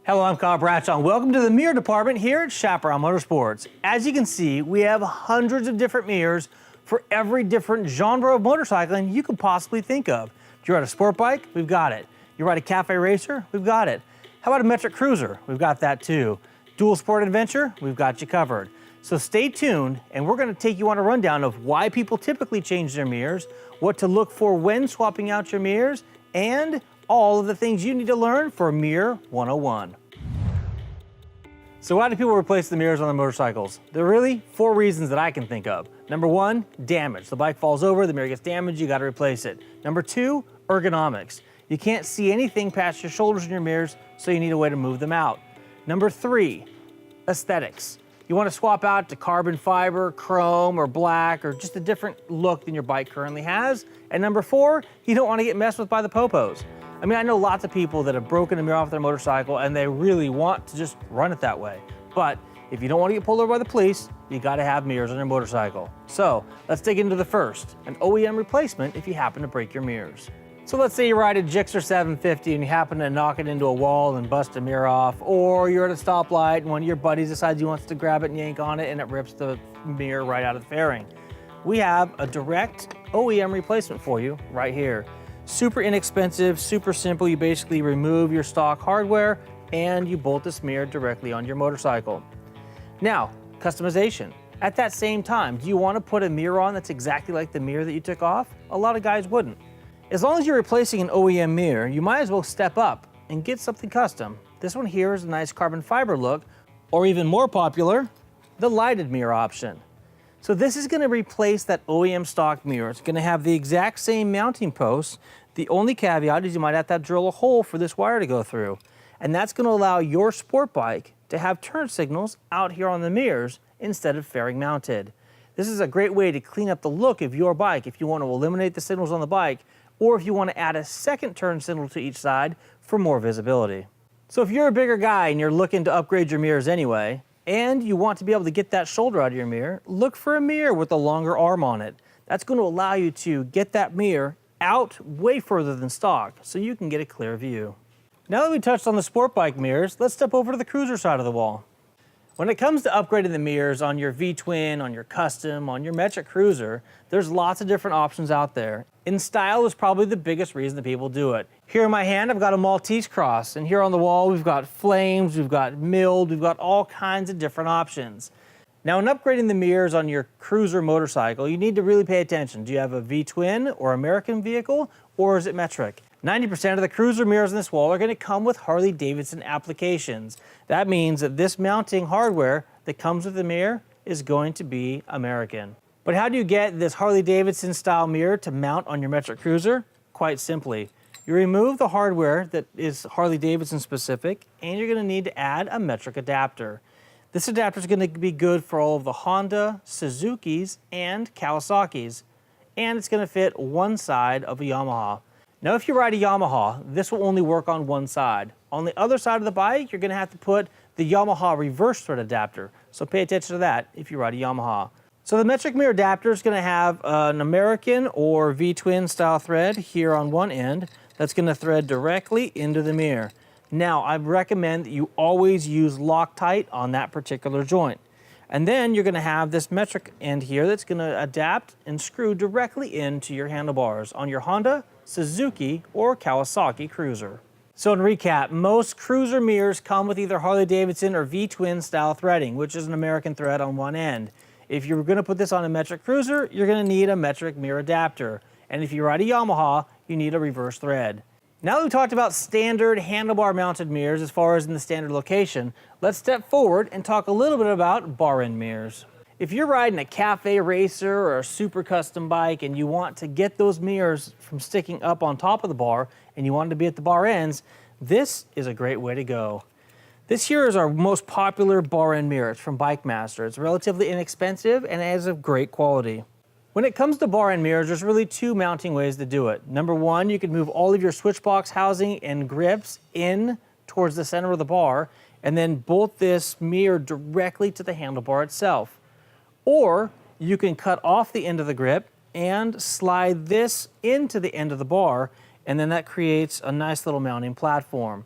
Hello, I'm Kyle Bradshaw, and welcome to the mirror department here at Chaparral Motorsports. As you can see, we have hundreds of different mirrors for every different genre of motorcycling you could possibly think of. If you ride a sport bike, we've got it. You ride a cafe racer, we've got it. How about a metric cruiser? We've got that too. Dual sport adventure, we've got you covered. So stay tuned, and we're going to take you on a rundown of why people typically change their mirrors, what to look for when swapping out your mirrors, and all of the things you need to learn for Mirror 101. So why do people replace the mirrors on their motorcycles? There are really 4 reasons that I can think of. Number 1, damage. The bike falls over, the mirror gets damaged, you got to replace it. Number 2, ergonomics. You can't see anything past your shoulders in your mirrors, so you need a way to move them out. Number 3, aesthetics. You want to swap out to carbon fiber, chrome, or black, or just a different look than your bike currently has. And number 4, you don't want to get messed with by the popos. I mean, I know lots of people that have broken a mirror off their motorcycle and they really want to just run it that way. But if you don't want to get pulled over by the police, you got to have mirrors on your motorcycle. So let's dig into the first, an OEM replacement if you happen to break your mirrors. So let's say you ride a Gixxer 750 and you happen to knock it into a wall and bust a mirror off, or you're at a stoplight and one of your buddies decides he wants to grab it and yank on it and it rips the mirror right out of the fairing. We have a direct OEM replacement for you right here. Super inexpensive, super simple. You basically remove your stock hardware and you bolt this mirror directly on your motorcycle. Now, customization. At that same time, do you want to put a mirror on that's exactly like the mirror that you took off? A lot of guys wouldn't. As long as you're replacing an OEM mirror, you might as well step up and get something custom. This one here is a nice carbon fiber look, or even more popular, the lighted mirror option. So this is going to replace that OEM stock mirror. It's going to have the exact same mounting posts. The only caveat is you might have to drill a hole for this wire to go through. And that's going to allow your sport bike to have turn signals out here on the mirrors instead of fairing mounted. This is a great way to clean up the look of your bike if you want to eliminate the signals on the bike, or if you want to add a second turn signal to each side for more visibility. So if you're a bigger guy and you're looking to upgrade your mirrors anyway, and you want to be able to get that shoulder out of your mirror, look for a mirror with a longer arm on it. That's going to allow you to get that mirror out way further than stock so you can get a clear view. Now that we touched on the sport bike mirrors, let's step over to the cruiser side of the wall. When it comes to upgrading the mirrors on your V-twin, on your custom, on your metric cruiser, there's lots of different options out there. And style is probably the biggest reason that people do it. Here in my hand, I've got a Maltese cross, and here on the wall, we've got flames, we've got milled, we've got all kinds of different options. Now, in upgrading the mirrors on your cruiser motorcycle, you need to really pay attention. Do you have a V-twin or American vehicle, or is it metric? 90% of the cruiser mirrors on this wall are going to come with Harley-Davidson applications. That means that this mounting hardware that comes with the mirror is going to be American. But how do you get this Harley-Davidson style mirror to mount on your metric cruiser? Quite simply, you remove the hardware that is Harley-Davidson specific, and you're going to need to add a metric adapter. This adapter is going to be good for all of the Honda, Suzuki's, and Kawasaki's, and it's going to fit one side of a Yamaha. Now, if you ride a Yamaha, this will only work on one side. On the other side of the bike, you're going to have to put the Yamaha reverse thread adapter, so pay attention to that if you ride a Yamaha. So the metric mirror adapter is going to have an American or V-twin style thread here on one end that's going to thread directly into the mirror. Now, I recommend that you always use Loctite on that particular joint. And then you're going to have this metric end here that's going to adapt and screw directly into your handlebars on your Honda, Suzuki, or Kawasaki cruiser. So in recap, most cruiser mirrors come with either Harley-Davidson or V-twin style threading, which is an American thread on one end. If you're going to put this on a metric cruiser, you're going to need a metric mirror adapter. And if you ride a Yamaha, you need a reverse thread. Now that we've talked about standard handlebar mounted mirrors as far as in the standard location, let's step forward and talk a little bit about bar end mirrors. If you're riding a cafe racer or a super custom bike and you want to get those mirrors from sticking up on top of the bar and you want them to be at the bar ends, this is a great way to go. This here is our most popular bar end mirror. It's from BikeMaster. It's relatively inexpensive and it is of great quality. When it comes to bar end mirrors, there's really 2 mounting ways to do it. Number 1, you can move all of your switch box housing and grips in towards the center of the bar and then bolt this mirror directly to the handlebar itself. Or you can cut off the end of the grip and slide this into the end of the bar, and then that creates a nice little mounting platform.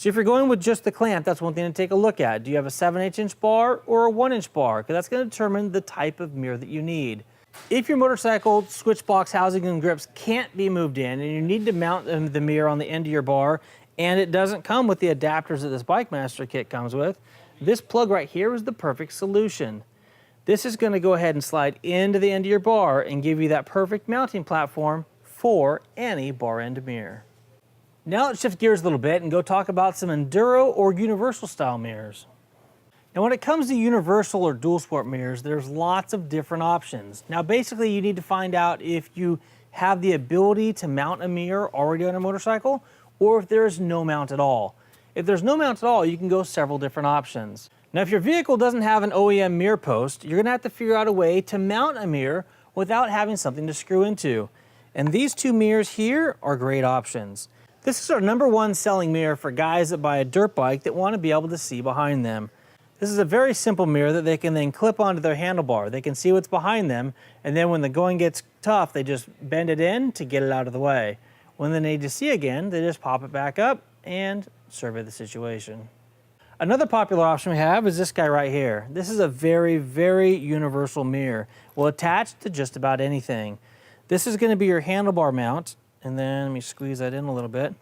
So if you're going with just the clamp, that's one thing to take a look at. Do you have a 7/8" bar or a 1" bar? Because that's going to determine the type of mirror that you need. If your motorcycle switch box housing and grips can't be moved in and you need to mount the mirror on the end of your bar, and it doesn't come with the adapters that this Bike Master kit comes with, this plug right here is the perfect solution. This is going to go ahead and slide into the end of your bar and give you that perfect mounting platform for any bar end mirror. Now let's shift gears a little bit and go talk about some Enduro or Universal style mirrors. Now when it comes to Universal or Dual Sport mirrors, there's lots of different options. Now basically you need to find out if you have the ability to mount a mirror already on a motorcycle or if there is no mount at all. If there's no mount at all, you can go several different options. Now if your vehicle doesn't have an OEM mirror post, you're going to have to figure out a way to mount a mirror without having something to screw into. And these two mirrors here are great options. This is our #1 selling mirror for guys that buy a dirt bike that want to be able to see behind them. This is a very simple mirror that they can then clip onto their handlebar. They can see what's behind them, and then when the going gets tough, they just bend it in to get it out of the way. When they need to see again, they just pop it back up and survey the situation. Another popular option we have is this guy right here. This is a very, very universal mirror. Will attach to just about anything. This is going to be your handlebar mount. And then let me squeeze that in a little bit.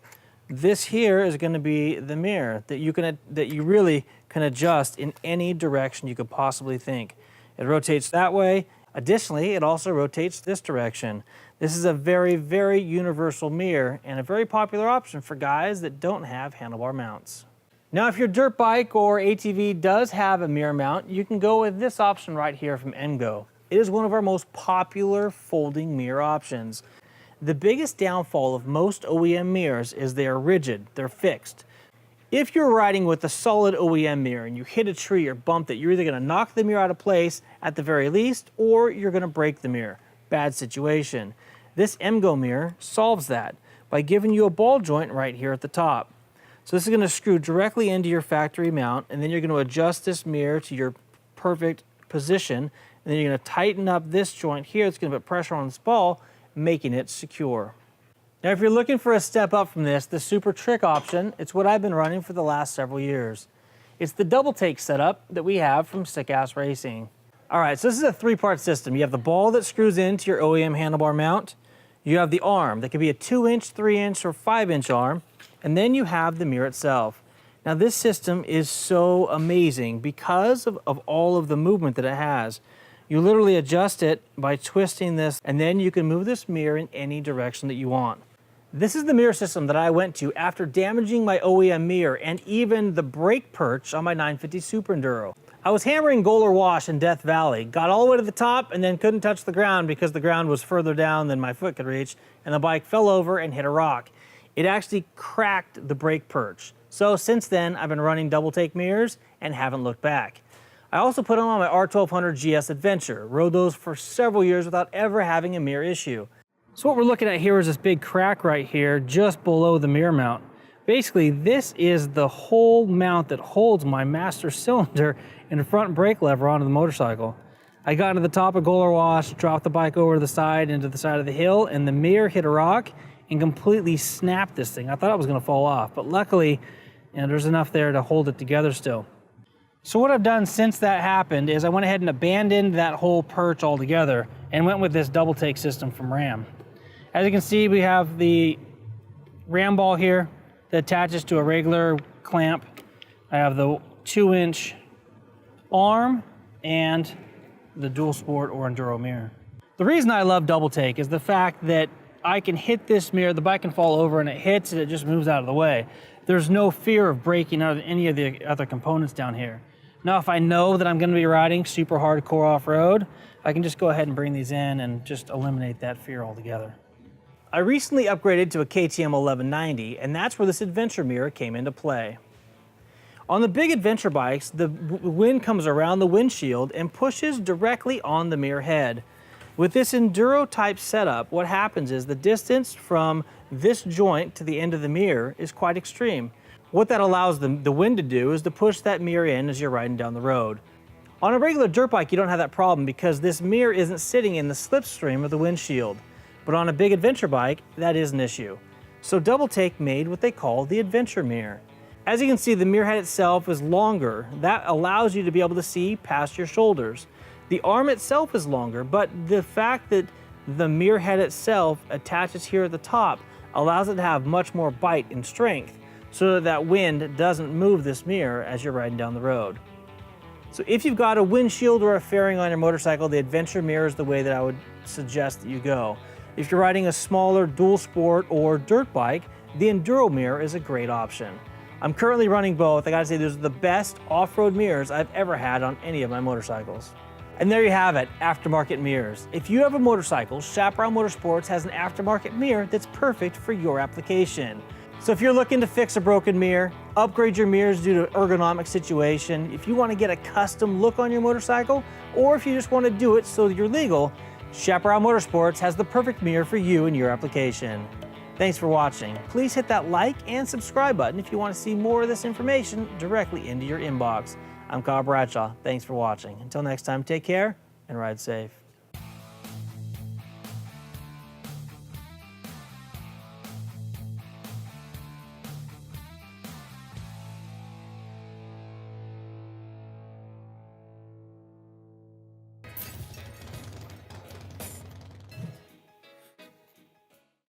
This here is going to be the mirror that you really can adjust in any direction you could possibly think. It rotates that way. Additionally, it also rotates this direction. This is a very, very universal mirror and a very popular option for guys that don't have handlebar mounts. Now, if your dirt bike or ATV does have a mirror mount, you can go with this option right here from NGo. It is one of our most popular folding mirror options. The biggest downfall of most OEM mirrors is they are rigid, they're fixed. If you're riding with a solid OEM mirror and you hit a tree or bump it, you're either going to knock the mirror out of place at the very least, or you're going to break the mirror. Bad situation. This NGo mirror solves that by giving you a ball joint right here at the top. So this is going to screw directly into your factory mount, and then you're going to adjust this mirror to your perfect position, and then you're going to tighten up this joint here. It's going to put pressure on this ball, making it secure. Now if you're looking for a step up from this, the Super Trick option, it's what I've been running for the last several years. It's the double take setup that we have from Sick Ass Racing. All right, so this is a 3-part system. You have the ball that screws into your OEM handlebar mount. You have the arm that could be a 2-inch, 3-inch, or 5-inch arm. And then you have the mirror itself. Now this system is so amazing because of all of the movement that it has. You literally adjust it by twisting this, and then you can move this mirror in any direction that you want. This is the mirror system that I went to after damaging my OEM mirror and even the brake perch on my 950 Super Enduro. I was hammering Goler Wash in Death Valley, got all the way to the top and then couldn't touch the ground because the ground was further down than my foot could reach, and the bike fell over and hit a rock. It actually cracked the brake perch. So since then, I've been running double take mirrors and haven't looked back. I also put them on my R1200 GS Adventure, rode those for several years without ever having a mirror issue. So what we're looking at here is this big crack right here just below the mirror mount. Basically, this is the whole mount that holds my master cylinder and front brake lever onto the motorcycle. I got to the top of Goler Wash, dropped the bike over to the side into the side of the hill, and the mirror hit a rock and completely snapped this thing. I thought it was going to fall off, but luckily, there's enough there to hold it together still. So what I've done since that happened is I went ahead and abandoned that whole perch altogether and went with this double take system from Ram. As you can see, we have the ram ball here that attaches to a regular clamp. I have the 2-inch arm and the Dual Sport or Enduro mirror. The reason I love double take is the fact that I can hit this mirror, the bike can fall over and it hits and it just moves out of the way. There's no fear of breaking out of any of the other components down here. Now, if I know that I'm going to be riding super hardcore off-road, I can just go ahead and bring these in and just eliminate that fear altogether. I recently upgraded to a KTM 1190, and that's where this adventure mirror came into play. On the big adventure bikes, the wind comes around the windshield and pushes directly on the mirror head. With this Enduro type setup, what happens is the distance from this joint to the end of the mirror is quite extreme. What that allows the wind to do is to push that mirror in as you're riding down the road. On a regular dirt bike, you don't have that problem because this mirror isn't sitting in the slipstream of the windshield. But on a big adventure bike, that is an issue. So Double Take made what they call the adventure mirror. As you can see, the mirror head itself is longer. That allows you to be able to see past your shoulders. The arm itself is longer, but the fact that the mirror head itself attaches here at the top allows it to have much more bite and strength so that wind doesn't move this mirror as you're riding down the road. So if you've got a windshield or a fairing on your motorcycle, the Adventure Mirror is the way that I would suggest that you go. If you're riding a smaller dual sport or dirt bike, the Enduro Mirror is a great option. I'm currently running both. I gotta say, those are the best off-road mirrors I've ever had on any of my motorcycles. And there you have it, aftermarket mirrors. If you have a motorcycle, Chaparral Motorsports has an aftermarket mirror that's perfect for your application. So if you're looking to fix a broken mirror, upgrade your mirrors due to ergonomic situation, if you want to get a custom look on your motorcycle, or if you just want to do it so that you're legal, Chaparral Motorsports has the perfect mirror for you and your application. Thanks for watching. Please hit that like and subscribe button if you want to see more of this information directly into your inbox. I'm Kyle Bradshaw. Thanks for watching. Until next time, take care and ride safe.